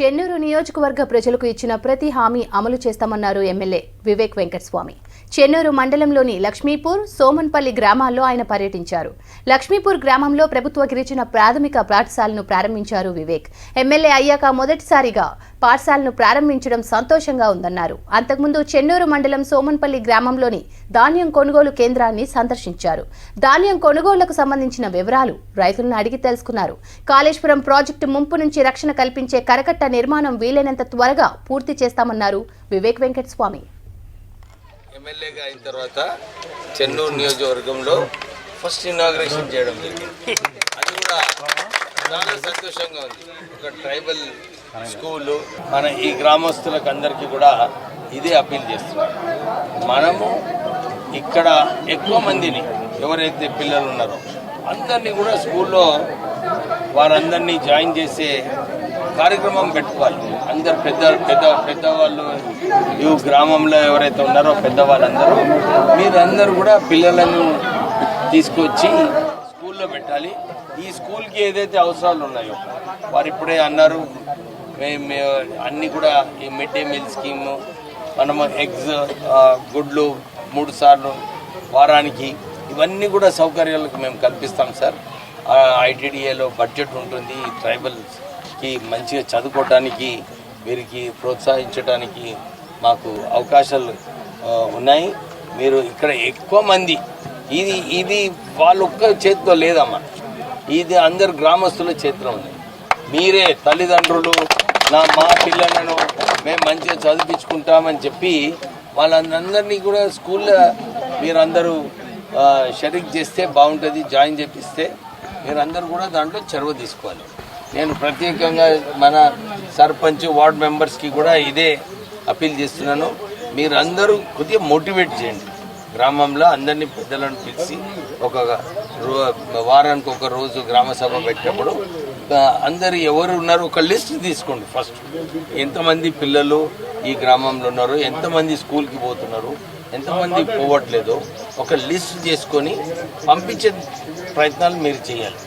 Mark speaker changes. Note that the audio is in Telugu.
Speaker 1: చెన్నూరు నియోజకవర్గ ప్రజలకు ఇచ్చిన ప్రతి హామీ అమలు చేస్తామన్నారు ఎమ్మెల్యే వివేక్ వెంకటస్వామి. చెన్నూరు మండలంలోని లక్ష్మీపూర్, సోమన్పల్లి గ్రామాల్లో ఆయన పర్యటించారు. లక్ష్మీపూర్ గ్రామంలో ప్రభుత్వ గిరిజన ప్రాథమిక పాఠశాలను ప్రారంభించారు వివేక్. ఎమ్మెల్యే అయ్యాక మొదటిసారిగా పాఠశాలను ప్రారంభించడం సంతోషంగా ఉందన్నారు. అంతకుముందు చెన్నూరు మండలం సోమన్పల్లి గ్రామంలోని ధాన్యం కొనుగోలు కేంద్రాన్ని సందర్శించారు. ధాన్యం కొనుగోళ్లకు సంబంధించిన వివరాలు రైతులను అడిగి తెలుసుకున్నారు. కాళేశ్వరం ప్రాజెక్టు ముంపు నుంచి రక్షణ కల్పించే కరకట్ట నిర్మాణం వీలైనంత త్వరగా పూర్తి చేస్తామన్నారు వివేక్ వెంకటస్వామి.
Speaker 2: ఎమ్మెల్యేగా అయిన తర్వాత చెన్నూరు నియోజకవర్గంలో ఫస్ట్ ఇనాగ్రేషన్ చేయడం జరిగింది. అది కూడా చాలా సంతోషంగా ఉంది. ఒక ట్రైబల్ స్కూలు మన ఈ గ్రామస్తులకు అందరికీ కూడా ఇదే అప్పీల్ చేస్తున్నాం. మనము ఇక్కడ ఎక్కువ మందిని ఎవరైతే పిల్లలు ఉన్నారో అందరినీ కూడా స్కూల్లో వారందరినీ జాయిన్ చేసే కార్యక్రమం పెట్టుకోవాలి. అందరు పెద్దవాళ్ళు ఈ గ్రామంలో ఎవరైతే ఉన్నారో పెద్దవాళ్ళందరూ మీరందరూ కూడా పిల్లలను తీసుకొచ్చి స్కూల్లో పెట్టాలి. ఈ స్కూల్కి ఏదైతే అవసరాలు ఉన్నాయో వారు ఇప్పుడే అన్నారు, అన్నీ కూడా ఈ మిడ్ డే మీల్ స్కీము, మనము ఎగ్స్, గుడ్లు 3 సార్లు వారానికి, ఇవన్నీ కూడా సౌకర్యాలకు మేము కల్పిస్తాం సార్. ఐటీడీఏలో బడ్జెట్ ఉంటుంది. ట్రైబల్స్కి మంచిగా చదువుకోవడానికి, వీరికి ప్రోత్సహించడానికి మాకు అవకాశాలు ఉన్నాయి. మీరు ఇక్కడ ఎక్కువ మంది ఇది వాళ్ళ ఒక్క చేతిలో లేదమ్మా, ఇది అందరు గ్రామస్తుల చేతిలో ఉంది. మీరే తల్లిదండ్రులు మా పిల్లలను మేము మంచిగా చదివించుకుంటామని చెప్పి వాళ్ళందరినీ కూడా స్కూల్లో మీరందరూ షరీక్ చేస్తే బాగుంటుంది. జాయిన్ చేపిస్తే మీరందరూ కూడా దాంట్లో చొరవ తీసుకోవాలి. నేను ప్రత్యేకంగా మన సర్పంచ్, వార్డ్ మెంబర్స్కి కూడా ఇదే అప్పీల్ చేస్తున్నాను. మీరందరూ కొద్దిగా మోటివేట్ చేయండి. గ్రామంలో అందరినీ పెద్దలను పిలిచి ఒక వారానికి ఒక రోజు గ్రామ సభ పెట్టినప్పుడు అందరు ఎవరు ఉన్నారో ఒక లిస్ట్ తీసుకోండి. ఫస్ట్ ఎంతమంది పిల్లలు ఈ గ్రామంలో ఉన్నారో, ఎంతమంది స్కూల్కి పోతున్నారు, ఎంతమంది పోవట్లేదో ఒక లిస్ట్ చేసుకొని పంపించే ప్రయత్నాలు మీరు చేయాలి.